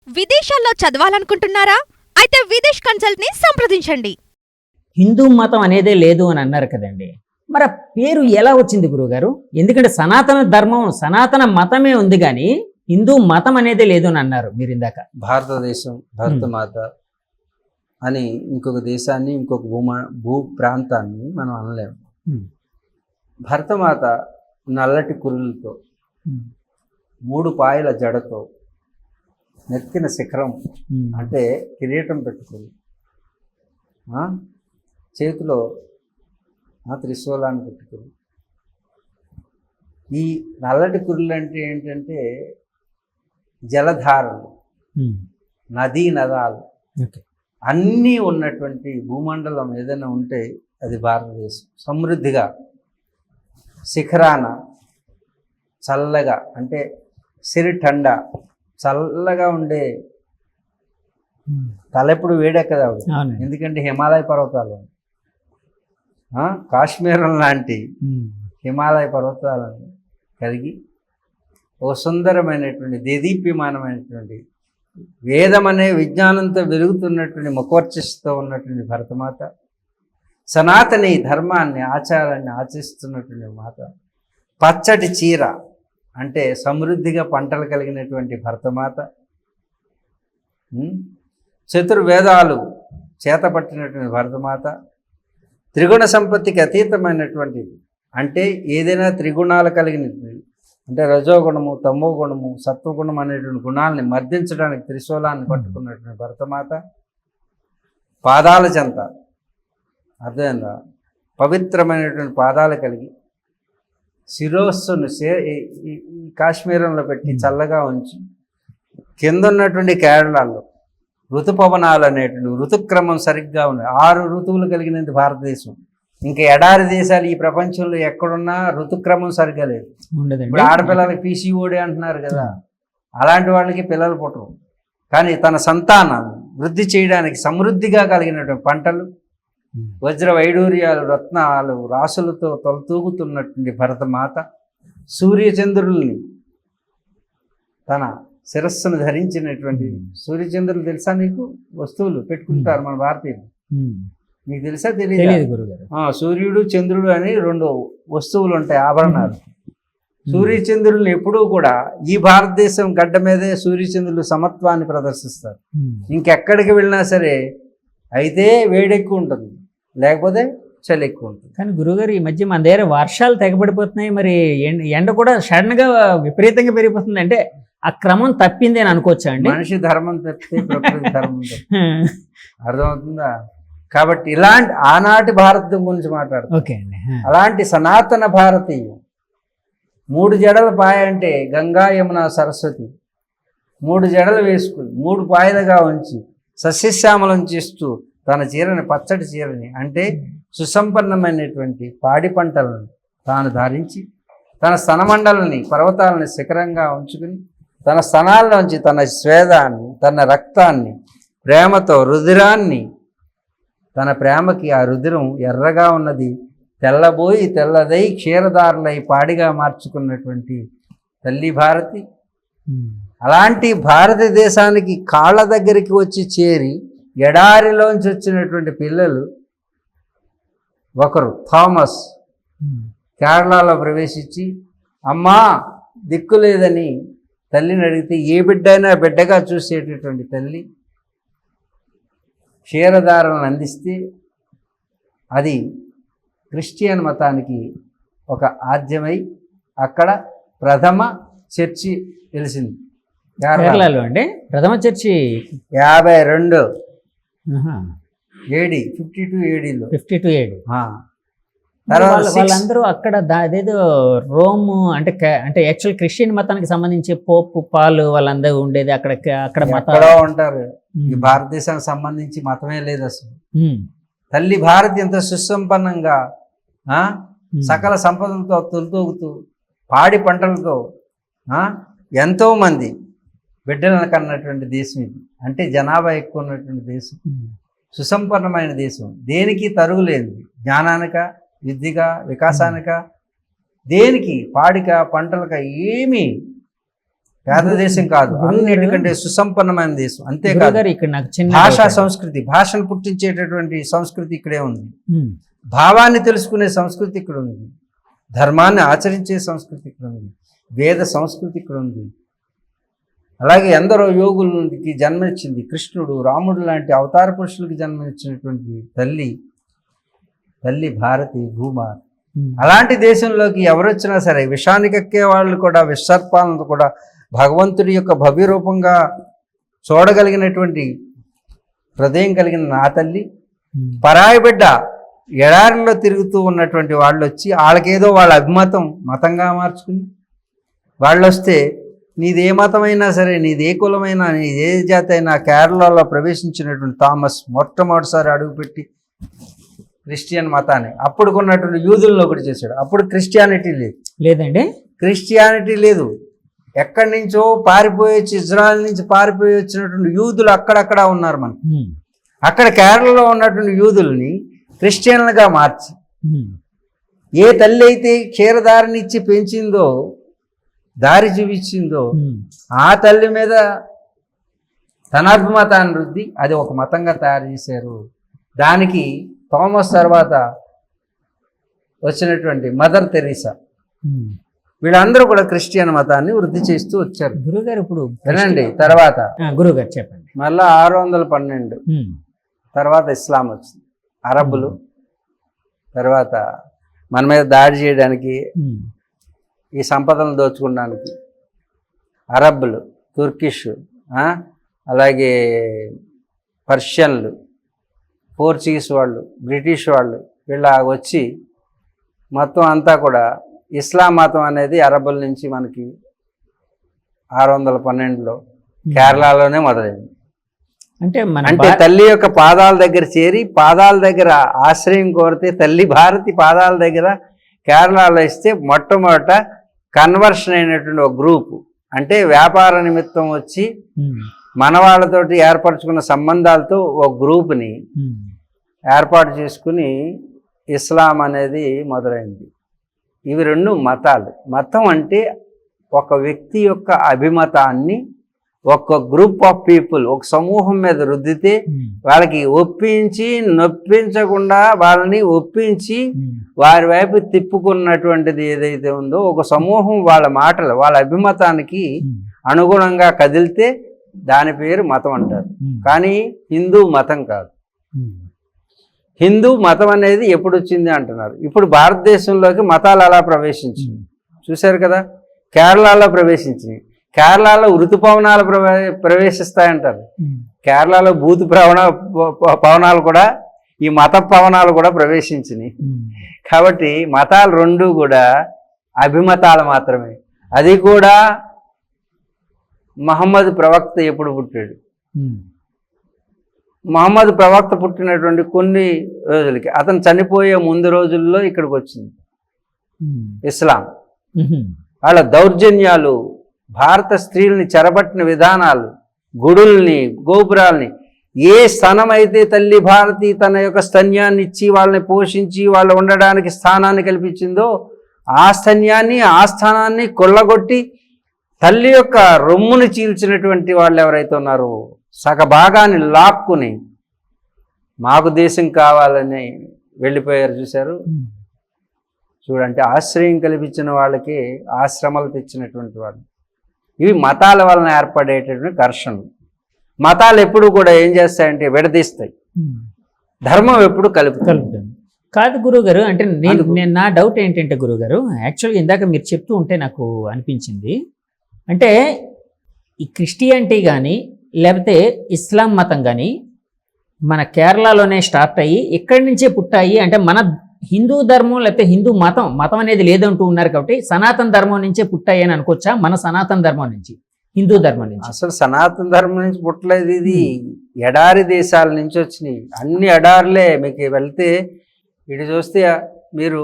విదేశాల్లో చదవాలనుకుంటున్నారా? అయితే విదేశ్ కన్సల్ట్ ని సంప్రదించండి. హిందూ మతం అనేదే లేదు అని అన్నారు కదండి. మరి ఆ పేరు ఎలా వచ్చింది గురువుగారు? ఎందుకంటే సనాతన ధర్మం, సనాతన మతమే ఉంది కానీ హిందూ మతం అనేదే లేదు అని అన్నారు మీరు ఇందాక. భారతదేశం, భరతమాత అని ఇంకొక దేశాన్ని, ఇంకొక భూ ప్రాంతాన్ని మనం అనలేము. భరతమాత నల్లటి కురులతో, 3 పాయల జడతో, నెత్తిన శిఖరం అంటే కిరీటం పెట్టుకుని, చేతిలో త్రిశూలాన్ని పెట్టుకుని, ఈ నల్లటి కురులు అంటే ఏంటంటే జలధారలు, నదీ నదాలు అన్నీ ఉన్నటువంటి భూమండలం ఏదైనా ఉంటే అది భారతదేశం. సమృద్ధిగా శిఖరాన చల్లగా, అంటే సిరిఠండ చల్లగా ఉండే, తలెప్పుడు వేడెక్కదు ఆవిడ. ఎందుకంటే హిమాలయ పర్వతాలు, కాశ్మీరం లాంటి హిమాలయ పర్వతాలను కలిగి ఒక సుందరమైనటువంటి దేదీప్యమానమైనటువంటి వేదం అనే విజ్ఞానంతో వెలుగుతున్నటువంటి ముఖవర్చస్సుతో ఉన్నటువంటి భరతమాత, సనాతని ధర్మాన్ని, ఆచారాన్ని ఆచరిస్తున్నటువంటి మాత, పచ్చటి చీర అంటే సమృద్ధిగా పంటలు కలిగినటువంటి భరతమాత, చతుర్వేదాలు చేతపట్టినటువంటి భరతమాత, త్రిగుణ సంపత్తికి అతీతమైనటువంటిది. అంటే ఏదైనా త్రిగుణాలు కలిగినటువంటి, అంటే రజోగుణము, తమో గుణము, సత్వగుణం అనేటువంటి గుణాలని మర్దించడానికి త్రిశూలాన్ని పట్టుకున్నటువంటి భరతమాత, పాదాల చెంత అర్థమైందా, పవిత్రమైనటువంటి పాదాలు కలిగి శిరోస్సును కాశ్మీరంలో పెట్టి చల్లగా ఉంచి, కింద ఉన్నటువంటి కేరళలో ఋతుపవనాలు అనేటువంటి ఋతుక్రమం సరిగ్గా ఉన్నాయి. 6 ఋతువులు కలిగినది భారతదేశం. ఇంకా ఎడారి దేశాలు ఈ ప్రపంచంలో ఎక్కడున్నా ఋతుక్రమం సరిగ్గా లేదు. ఇప్పుడు ఆడపిల్లలకి పీసీఓడి అంటున్నారు కదా, అలాంటి వాళ్ళకి పిల్లలు పుట్టరు. కానీ తన సంతానాన్ని వృద్ధి చేయడానికి సమృద్ధిగా కలిగినటువంటి పంటలు, వజ్ర వైడూర్యాలు, రత్నాలు, రాసులతో తొలతూగుతున్నటువంటి భరతమాత, సూర్యచంద్రుల్ని తన శిరస్సును ధరించినటువంటి, సూర్యచంద్రులు తెలుసా నీకు? వస్తువులు పెట్టుకుంటారు మన భారతీయులు, మీకు తెలుసా? తెలియదు. సూర్యుడు చంద్రుడు అని 2 వస్తువులు ఉంటాయి, ఆభరణాలు. సూర్యచంద్రుల్ని ఎప్పుడూ కూడా ఈ భారతదేశం గడ్డ మీదే సూర్యచంద్రులు సమత్వాన్ని ప్రదర్శిస్తారు. ఇంకెక్కడికి వెళ్ళినా సరే అయితే వేడెక్కువ ఉంటుంది, లేకపోతే చలి ఎక్కువ ఉంటుంది. కానీ గురుగారు ఈ మధ్య మన దగ్గర వర్షాలు తెగబడిపోతున్నాయి, మరి ఎండ కూడా సడన్గా విపరీతంగా పెరిగిపోతుంది. అంటే ఆ క్రమం తప్పింది అని అనుకోవచ్చా అండి? మనిషి ధర్మం తప్పితే ప్రకృతి ధర్మం తప్పితే. అర్థమవుతుందా? కాబట్టి ఇలాంటి ఆనాటి భారతం గురించి మాట్లాడుతాం. ఓకే అండి. అలాంటి సనాతన భారతీయం 3 జడల పాయ అంటే గంగా, యమున, సరస్వతి 3 జడలు వేసుకుని 3 పాయలుగా ఉంచి సస్యశ్యామలం చేస్తూ తన చీరని, పచ్చటి చీరని, అంటే సుసంపన్నమైనటువంటి పాడి పంటలను తాను ధరించి, తన స్తనమండలని, పర్వతాలని శిఖరంగా ఉంచుకుని, తన స్తనాల్లోంచి తన స్వేదాన్ని, తన రక్తాన్ని, ప్రేమతో రుధిరాన్ని, తన ప్రేమకి ఆ రుధిరం ఎర్రగా ఉన్నది తెల్లబోయి తెల్లదై క్షీరదారులై పాడిగా మార్చుకున్నటువంటి తల్లి భారతి. అలాంటి భారతదేశానికి కాళ్ళ దగ్గరికి వచ్చి చేరి ఎడారిలోంచి వచ్చినటువంటి పిల్లలు ఒకరు థామస్ కేరళలో ప్రవేశించి, అమ్మా దిక్కు లేదని తల్లిని అడిగితే, ఏ బిడ్డైనా బిడ్డగా చూసేటటువంటి తల్లి క్షీరధారలను అందిస్తే అది క్రిస్టియన్ మతానికి ఒక ఆద్యమై అక్కడ ప్రథమ చర్చి తెలిసింది. కేరళలో అండి ప్రథమ చర్చి 52 AD 52 ADలో 52 AD. తర్వాత వాళ్ళందరూ అక్కడ అదేదో రోమ్ అంటే యాక్చువల్ క్రిస్టియన్ మతానికి సంబంధించి పోపు పాలు వాళ్ళందరూ ఉండేది అక్కడ మతాలు ఉంటారు. ఈ భారతదేశానికి సంబంధించి మతమే లేదు అసలు. తల్లి భారతి ఎంత సుసంపన్నంగా సకల సంపదలతో తొలితూగుతూ పాడి పంటలతో ఎంతో మంది బిడ్డలను కన్నటువంటి దేశం ఇది. అంటే జనాభా ఎక్కువ ఉన్నటువంటి దేశం, సుసంపన్నమైన దేశం, దేనికి తరుగులేనిది, జ్ఞానానిక, విద్యగా, వికాసానిక, దేనికి, పాడిక, పంటలక ఏమీ పేద దేశం కాదు, అన్నిటికంటే సుసంపన్నమైన దేశం. అంతేకాదు గురుగారు ఇక్కడ నాకు చిన్న భాషా doubt. సంస్కృతి, భాషను పుట్టించేటటువంటి సంస్కృతి ఇక్కడే ఉంది. ఉమ్, భావాన్ని తెలుసుకునే సంస్కృతి ఇక్కడ ఉంది. ధర్మాన్ని ఆచరించే సంస్కృతి ఇక్కడ ఉంది. వేద సంస్కృతి ఇక్కడ ఉంది. అలాగే ఎందరో యోగులకి జన్మనిచ్చింది. కృష్ణుడు, రాముడు లాంటి అవతార పురుషులకి జన్మనిచ్చినటువంటి తల్లి భారతి భూమాత. ఉమ్, అలాంటి దేశంలోకి ఎవరు వచ్చినా సరే విషానికి ఎక్కే వాళ్ళు కూడా, విషర్పాలను కూడా భగవంతుడి యొక్క భవ్య రూపంగా చూడగలిగినటువంటి హృదయం కలిగిన నా తల్లి, ఉమ్, పరాయి బిడ్డ ఎడారిలో తిరుగుతూ ఉన్నటువంటి వాళ్ళు వచ్చి వాళ్ళకేదో వాళ్ళ అభిమతం మతంగా మార్చుకుని వాళ్ళు వస్తే నీదే మతమైనా సరే, నీదే కులమైనా, నీదే జాతి అయినా, కేరళలో ప్రవేశించినటువంటి థామస్ మొట్టమొదటిసారి అడుగుపెట్టి క్రిస్టియన్ మతాన్ని అప్పుడు కొన్నటువంటి యూదులను ఒకటి చేశాడు. అప్పుడు క్రిస్టియానిటీ లేదు, లేదండి. క్రిస్టియానిటీ లేదు. ఎక్కడి నుంచో పారిపోయొచ్చి, ఇజ్రాయెల్ నుంచి పారిపోయి వచ్చినటువంటి యూదులు అక్కడక్కడ ఉన్నారు. మనకు ఉమ్, అక్కడ కేరళలో ఉన్నటువంటి యూదుల్ని క్రిస్టియన్లుగా మార్చి, ఉమ్, ఏ తల్లి అయితే క్షీరదారినిచ్చి పెంచిందో, దారి చూపించిందో, ఉమ్, ఆ తల్లి మీద తన అభిమతాన్ని రుద్ది అది ఒక మతంగా తయారు చేశారు. దానికి థామస్ తర్వాత వచ్చినటువంటి మదర్ తెరీసా, ఉమ్. వీళ్ళందరూ కూడా క్రిస్టియన్ మతాన్ని వృద్ధి చేస్తూ వచ్చారు. గురుగారు ఇప్పుడు వినండి, తర్వాత గురుగారు చెప్పండి. మళ్ళా 612 ఉమ్, తర్వాత ఇస్లాం వచ్చింది. అరబ్బులు తర్వాత మన మీద దాడి చేయడానికి, ఉమ్, ఈ సంపదలను దోచుకోవడానికి అరబ్బులు, తుర్కిష్, అలాగే పర్షియన్లు, పోర్చుగీస్ వాళ్ళు, బ్రిటిష్ వాళ్ళు వీళ్ళ వచ్చి మొత్తం అంతా కూడా ఇస్లాం మతం అనేది అరబ్బుల నుంచి మనకి 612లో కేరళలోనే మొదలైంది. అంటే మన అంటే తల్లి యొక్క పాదాల దగ్గర చేరి, పాదాల దగ్గర ఆశ్రయం కోరితే తల్లి భారతి పాదాల దగ్గర కేరళలో ఇస్తే మొట్టమొదట కన్వర్షన్ అయినటువంటి ఒక గ్రూపు, అంటే వ్యాపార నిమిత్తం వచ్చి ఉమ్, మన వాళ్ళతోటి ఏర్పరచుకున్న సంబంధాలతో ఒక గ్రూప్ని ఉమ్, ఏర్పాటు చేసుకుని ఇస్లాం అనేది మొదలైంది. ఇవి రెండు మతాలు. మతం అంటే ఒక వ్యక్తి యొక్క అభిమతాన్ని ఒక గ్రూప్ ఆఫ్ పీపుల్, ఒక సమూహం మీద రుద్దితే ఉమ్, వాళ్ళకి ఒప్పించి, నొప్పించకుండా వాళ్ళని ఒప్పించి ఉమ్, వారి వైపు తిప్పుకున్నటువంటిది ఏదైతే ఉందో, ఒక సమూహం వాళ్ళ మాటలు, వాళ్ళ అభిమతానికి ఉమ్, అనుగుణంగా కదిలితే దాని పేరు మతం అంటారు. ఉమ్, కానీ హిందూ మతం కాదు. ఉమ్, హిందూ మతం అనేది ఎప్పుడు వచ్చింది అంటున్నారు. ఇప్పుడు భారతదేశంలోకి మతాలు అలా ప్రవేశించింది, చూశారు కదా. కేరళలో ప్రవేశించింది. కేరళలో ఋతుపవనాలు ప్రవేశిస్తాయంటారు. ఉమ్, కేరళలో భూత పవనాలు కూడా, ఈ మత పవనాలు కూడా ప్రవేశించినాయి. ఉమ్, కాబట్టి మతాలు రెండు కూడా అభిమతాలు మాత్రమే. అది కూడా మహమ్మద్ ప్రవక్త ఎప్పుడు పుట్టాడు? ఉమ్, మహమ్మద్ ప్రవక్త పుట్టినటువంటి కొన్ని రోజులకి, అతను చనిపోయే ముందు రోజుల్లో ఇక్కడికి వచ్చింది ఉమ్, ఇస్లాం. ఉమ్, వాళ్ళ దౌర్జన్యాలు, భారత స్త్రీల్ని చెరబట్టిన విధానాలు, గుడుల్ని, గోపురాల్ని, ఏ స్థానం అయితే తల్లి భారతి తన యొక్క స్తన్యాన్ని ఇచ్చి వాళ్ళని పోషించి వాళ్ళు ఉండడానికి స్థానాన్ని కల్పించిందో, ఆ స్తన్యాన్ని, ఆ స్థానాన్ని కొల్లగొట్టి తల్లి యొక్క రొమ్ముని చీల్చినటువంటి వాళ్ళు ఎవరైతే ఉన్నారో, సగభాగాన్ని లాక్కుని మాకు దేశం కావాలని వెళ్ళిపోయారు. చూశారు ఉమ్, చూడంటే ఆశ్రయం కల్పించిన వాళ్ళకి ఆశ్రమాలు తెచ్చినటువంటి వాళ్ళు. ఇవి మతాల వలన ఏర్పడేటటువంటి ఘర్షణలు. మతాలు ఎప్పుడు కూడా ఏం చేస్తాయంటే విడదీస్తాయి, ఉమ్. ధర్మం ఎప్పుడు కలుపుతాయి. కలుపుతాను. కాదు గురుగారు, అంటే నేను నా డౌట్ ఏంటంటే గురుగారు, యాక్చువల్గా ఇందాక మీరు చెప్తూ ఉంటే నాకు అనిపించింది, అంటే ఈ క్రిస్టియానిటీ కానీ లేకపోతే ఇస్లాం మతం కానీ మన కేరళలోనే స్టార్ట్ అయ్యి ఇక్కడి నుంచే పుట్టాయి. అంటే మన హిందూ ధర్మం లేకపోతే హిందూ మతం అనేది లేదంటూ ఉన్నారు కాబట్టి సనాతన ధర్మం నుంచే పుట్టాయి అని అనుకోవచ్చా? మన సనాతన ధర్మం నుంచి, హిందూ ధర్మం నుంచి? అసలు సనాతన ధర్మం నుంచి పుట్టలేదు, ఇది ఎడారి దేశాల నుంచి వచ్చినాయి. అన్ని ఎడారులే. మీకు వెళ్తే ఇటు చూస్తే మీరు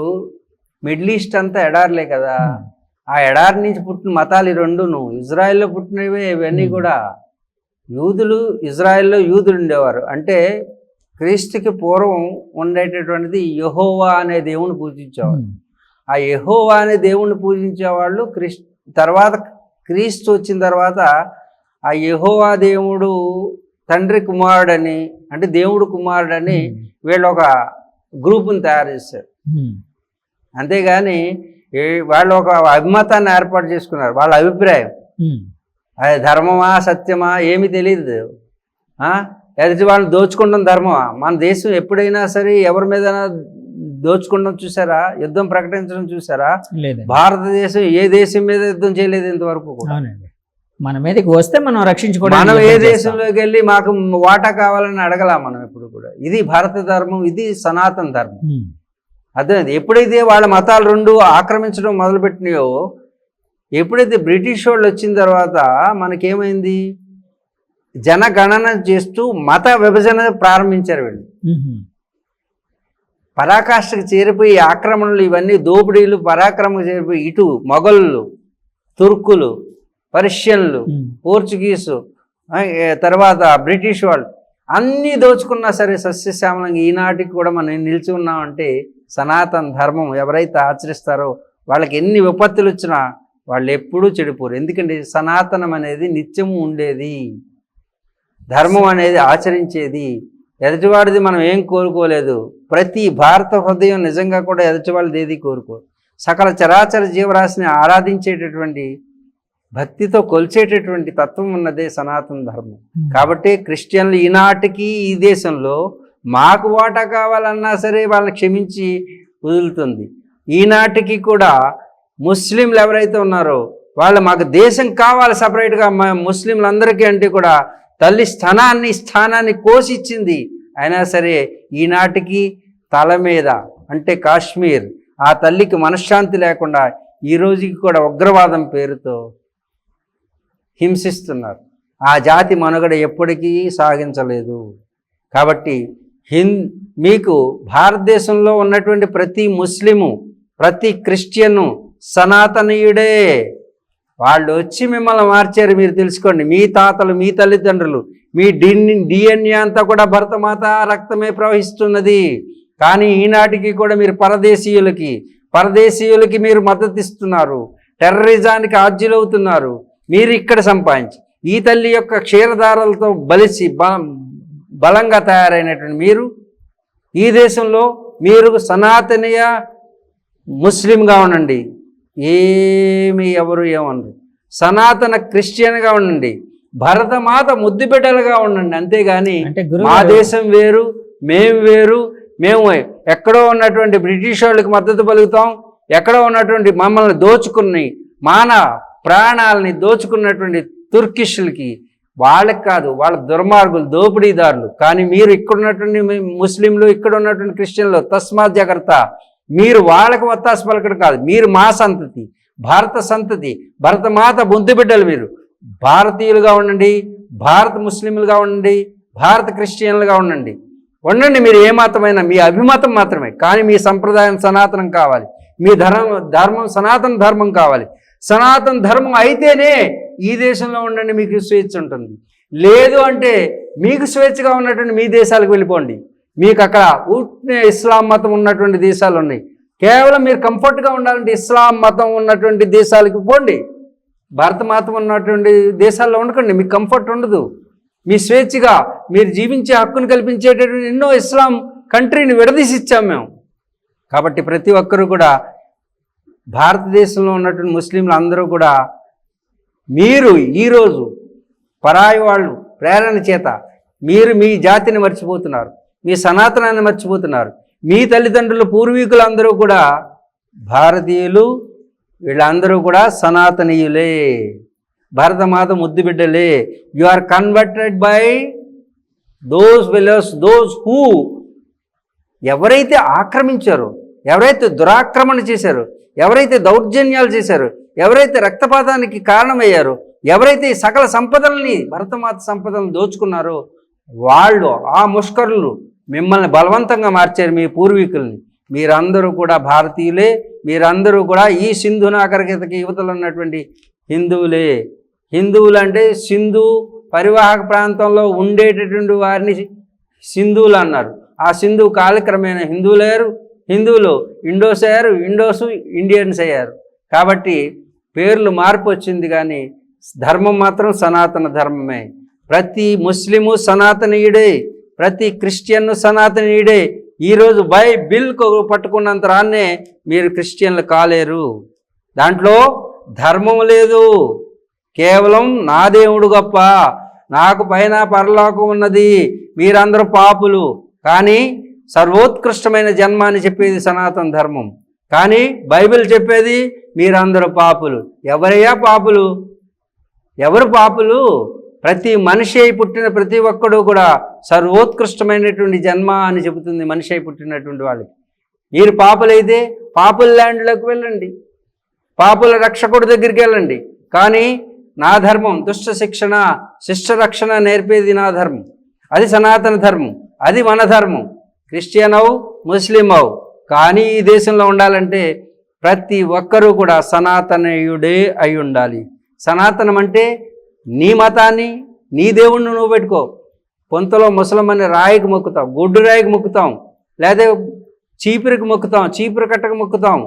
మిడిల్ ఈస్ట్ అంతా ఎడారులే కదా. ఆ ఎడారి నుంచి పుట్టిన మతాలు ఈ రెండును. ఇజ్రాయెల్లో పుట్టినవే ఇవన్నీ కూడా. యూదులు, ఇజ్రాయెల్లో యూదులు ఉండేవారు. అంటే క్రీస్తుకి పూర్వం ఉండేటటువంటిది యెహోవా అనే దేవుని పూజించేవారు. ఆ యెహోవా అనే దేవుణ్ణి పూజించేవాళ్ళు తర్వాత క్రీస్తు వచ్చిన తర్వాత ఆ యెహోవా దేవుడు తండ్రి కుమారుడని, అంటే దేవుడు కుమారుడని వీళ్ళు ఒక గ్రూపుని తయారు చేశారు. అంతేగాని వాళ్ళు ఒక అభిమతాన్ని ఏర్పాటు చేసుకున్నారు. వాళ్ళ అభిప్రాయం అది ధర్మమా సత్యమా ఏమీ తెలియదు. ఎదుటి వాళ్ళని దోచుకుంటాం ధర్మమా? మన దేశం ఎప్పుడైనా సరే ఎవరి మీద దోచుకుంటాం చూసారా? యుద్ధం ప్రకటించడం చూసారా? భారతదేశం ఏ దేశం మీద యుద్ధం చేయలేదు ఇంతవరకు కూడా. మన మీదకి వస్తే మనం రక్షించుకోవడం. మనం ఏ దేశంలోకి వెళ్ళి మాకు వాటా కావాలని అడగలా మనం ఎప్పుడు కూడా. ఇది భారత ధర్మం, ఇది సనాతన ధర్మం. అర్థమైంది? ఎప్పుడైతే వాళ్ళ మతాలు రెండు ఆక్రమించడం మొదలుపెట్టినాయో, ఎప్పుడైతే బ్రిటిష్ వాళ్ళు వచ్చిన తర్వాత మనకేమైంది, జనగణన చేస్తూ మత విభజన ప్రారంభించారు వీళ్ళు. పరాకాష్ఠకు చేరిపోయి ఆక్రమణలు ఇవన్నీ దోపిడీలు పరాక్రమకు చేరిపోయి ఇటు మొఘలులు, తుర్కులు, పర్షియన్లు, పోర్చుగీసు, తర్వాత బ్రిటిష్ వాళ్ళు అన్నీ దోచుకున్నా సరే సస్యశ్యామలంగా ఈనాటికి కూడా మనం నిలిచి ఉన్నామంటే సనాతన ధర్మం ఎవరైతే ఆచరిస్తారో వాళ్ళకి ఎన్ని విపత్తులు వచ్చినా వాళ్ళు ఎప్పుడూ చెడిపోరు. ఎందుకంటే సనాతనం అనేది నిత్యము ఉండేది, ధర్మం అనేది ఆచరించేది. ఎదుటివాడిది మనం ఏం కోరుకోలేదు. ప్రతి భారత హృదయం నిజంగా కూడా ఎదుటివాళ్ళది ఏది కోరుకోరు. సకల చరాచర జీవరాశిని ఆరాధించేటటువంటి, భక్తితో కొలిచేటటువంటి తత్వం ఉన్నదే సనాతన ధర్మం. కాబట్టి క్రిస్టియన్లు ఈనాటికి ఈ దేశంలో మాకు వాటా కావాలన్నా సరే వాళ్ళని క్షమించి వదులుతుంది. ఈనాటికి కూడా ముస్లింలు ఎవరైతే ఉన్నారో వాళ్ళు మాకు దేశం కావాలి సపరేట్గా ముస్లింలందరికీ అంటే కూడా తల్లి స్థానాన్ని కోసిచ్చింది. అయినా సరే ఈనాటికి తల మీద అంటే కాశ్మీర్ ఆ తల్లికి మనశ్శాంతి లేకుండా ఈ రోజుకి కూడా ఉగ్రవాదం పేరుతో హింసిస్తున్నారు. ఆ జాతి మనుగడ ఎప్పటికీ సాగించలేదు. కాబట్టి మీకు భారతదేశంలో ఉన్నటువంటి ప్రతి ముస్లిము, ప్రతి క్రిస్టియను సనాతనీయుడే. వాళ్ళు వచ్చి మిమ్మల్ని మార్చారు, మీరు తెలుసుకోండి. మీ తాతలు, మీ తల్లిదండ్రులు, మీ డిఎన్ఏ అంతా కూడా భరతమాత రక్తమే ప్రవహిస్తున్నది. కానీ ఈనాటికి కూడా మీరు పరదేశీయులకి మీరు మద్దతు ఇస్తున్నారు, టెర్రరిజానికి ఆజ్యులవుతున్నారు. మీరు ఇక్కడ సంపాదించి ఈ తల్లి యొక్క క్షీరధారలతో బలిసి బలంగా తయారైనటువంటి మీరు ఈ దేశంలో మీరు సనాతనీయ ముస్లింగా ఉండండి, ఎవరు ఏమనరు. సనాతన క్రిస్టియన్గా ఉండండి, భరతమాత ముద్దుబిడ్డలుగా ఉండండి. అంతేగాని మా దేశం వేరు, మేము వేరు, మేము ఎక్కడో ఉన్నటువంటి బ్రిటిష్ వాళ్ళకి మద్దతు పలుకుతాం, ఎక్కడో ఉన్నటువంటి మమ్మల్ని దోచుకుని ప్రాణాలని దోచుకున్నటువంటి తుర్కిష్లకి వాళ్ళకి కాదు, వాళ్ళ దుర్మార్గులు, దోపిడీదారులు. కానీ మీరు ఇక్కడ ఉన్నటువంటి ముస్లింలు, ఇక్కడ ఉన్నటువంటి క్రిస్టియన్లు తస్మాత్ జాగ్రత్త. మీరు వాళ్ళకి వత్తాసు పలకడం కాదు, మీరు మా సంతతి, భారత సంతతి, భరతమాత బొంతు బిడ్డలు. మీరు భారతీయులుగా ఉండండి, భారత ముస్లింలుగా ఉండండి, భారత క్రిస్టియన్లుగా ఉండండి. మీరు ఏ మతమైనా మీ అభిమతం మాత్రమే. కానీ మీ సంప్రదాయం సనాతనం కావాలి, మీ ధర్మం సనాతన ధర్మం కావాలి. సనాతన ధర్మం అయితేనే ఈ దేశంలో ఉండండి, మీకు స్వేచ్ఛ ఉంటుంది. లేదు అంటే మీకు స్వేచ్ఛగా ఉన్నటువంటి మీ దేశాలకు వెళ్ళిపోండి. మీకు అక్కడ ఇస్లాం మతం ఉన్నటువంటి దేశాలు ఉన్నాయి. కేవలం మీరు కంఫర్ట్గా ఉండాలంటే ఇస్లాం మతం ఉన్నటువంటి దేశాలకు పోండి. భారత మతం ఉన్నటువంటి దేశాల్లో ఉండకండి, మీకు కంఫర్ట్ ఉండదు. మీ స్వేచ్ఛగా మీరు జీవించే హక్కును కల్పించేటటువంటి ఎన్నో ఇస్లాం కంట్రీని విడదీసి ఇచ్చాం మేము. కాబట్టి ప్రతి ఒక్కరూ కూడా భారతదేశంలో ఉన్నటువంటి ముస్లింలు అందరూ కూడా మీరు ఈరోజు పరాయి వాళ్ళు ప్రేరణ చేత మీరు మీ జాతిని మర్చిపోతున్నారు, మీ సనాతనాన్ని మర్చిపోతున్నారు. మీ తల్లిదండ్రులు పూర్వీకులందరూ కూడా భారతీయులు, వీళ్ళందరూ కూడా సనాతనీయులే, భరతమాత ముద్దు బిడ్డలే. You are converted by those who ఎవరైతే ఆక్రమించారో, ఎవరైతే దురాక్రమణ చేశారో, ఎవరైతే దౌర్జన్యాలు చేశారో, ఎవరైతే రక్తపాతానికి కారణమయ్యారో, ఎవరైతే సకల సంపదల్ని భరతమాత సంపదలను దోచుకున్నారో వాళ్ళు, ఆ ముష్కరులు మిమ్మల్ని బలవంతంగా మార్చారు, మీ పూర్వీకుల్ని. మీరందరూ కూడా భారతీయులే, మీరందరూ కూడా ఈ సింధు నాగరికతకి యువతలు ఉన్నటువంటి హిందువులే. హిందువులు అంటే సింధు పరివాహక ప్రాంతంలో ఉండేటటువంటి వారిని సింధువులు అన్నారు. ఆ సింధు కాలక్రమేణా హిందువులు ఇండోస్ అయ్యారు, ఇండియన్స్ అయ్యారు. కాబట్టి పేర్లు మార్పు వచ్చింది, కానీ ధర్మం మాత్రం సనాతన ధర్మమే. ప్రతి ముస్లిము సనాతనీయుడే, ప్రతి క్రిస్టియన్ సనాతనీయుడే. ఈరోజు బైబిల్ పట్టుకున్నంత రాన్నే మీరు క్రిస్టియన్లు కాలేరు. దాంట్లో ధర్మం లేదు, కేవలం నా దేవుడు గొప్ప, నాకు పైన పరలోకం ఉన్నది, మీరందరూ పాపులు. కానీ సర్వోత్కృష్టమైన జన్మ అని చెప్పేది సనాతన ధర్మం. కానీ బైబిల్ చెప్పేది మీరందరూ పాపులు. ఎవరయ్యా పాపులు? ఎవరు పాపులు? ప్రతి మనిషి అయి పుట్టిన ప్రతి ఒక్కడు కూడా సర్వోత్కృష్టమైనటువంటి జన్మ అని చెబుతుంది మనిషి అయి పుట్టినటువంటి వాళ్ళకి. మీరు పాపులైతే పాపుల ల్యాండ్లోకి వెళ్ళండి, పాపుల రక్షకుడి దగ్గరికి వెళ్ళండి. కానీ నా ధర్మం దుష్ట శిక్షణ శిష్ట రక్షణ నేర్పేది నా ధర్మం, అది సనాతన ధర్మం, అది మన ధర్మం. క్రిస్టియన్ అవు, ముస్లిం అవు, కానీ ఈ దేశంలో ఉండాలంటే ప్రతి ఒక్కరూ కూడా సనాతనీయుడే అయి ఉండాలి. సనాతనం అంటే నీ మతాన్ని, నీ దేవుణ్ణి నువ్వు పెట్టుకో. పొంతలో ముసలమని రాయికి మొక్కుతాం, గొడ్డు రాయికి మొక్కుతాం, లేదా చీపురికి మొక్కుతాం, చీపురు కట్టకు మొక్కుతాం.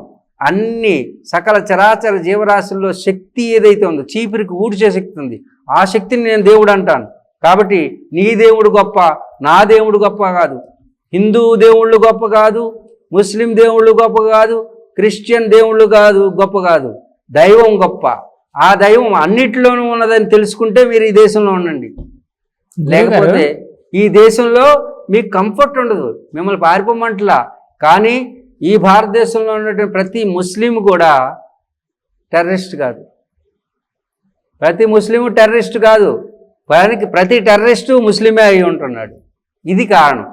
అన్ని సకల చరాచర జీవరాశుల్లో శక్తి ఏదైతే ఉందో, చీపురికి ఊడ్చే శక్తి ఉంది, ఆ శక్తిని నేను దేవుడు అంటాను. కాబట్టి నీ దేవుడు గొప్ప, నా దేవుడు గొప్ప కాదు. హిందూ దేవుళ్ళు గొప్ప కాదు, ముస్లిం దేవుళ్ళు గొప్ప కాదు, క్రిస్టియన్ దేవుళ్ళు కాదు గొప్ప కాదు. దైవం గొప్ప. ఆ దైవం అన్నిటిలోనూ ఉన్నదని తెలుసుకుంటే మీరు ఈ దేశంలో ఉండండి. లేకపోతే ఈ దేశంలో మీకు కంఫర్ట్ ఉండదు, మిమ్మల్ని పారిపోమంటలా. కానీ ఈ భారతదేశంలో ఉన్నటువంటి ప్రతి ముస్లిం కూడా టెర్రరిస్ట్ కాదు, ప్రతి ముస్లిము టెర్రరిస్ట్ కాదు. ప్రతి టెర్రరిస్టు ముస్లిమే అయి ఉంటున్నాడు. ఇది కారణం.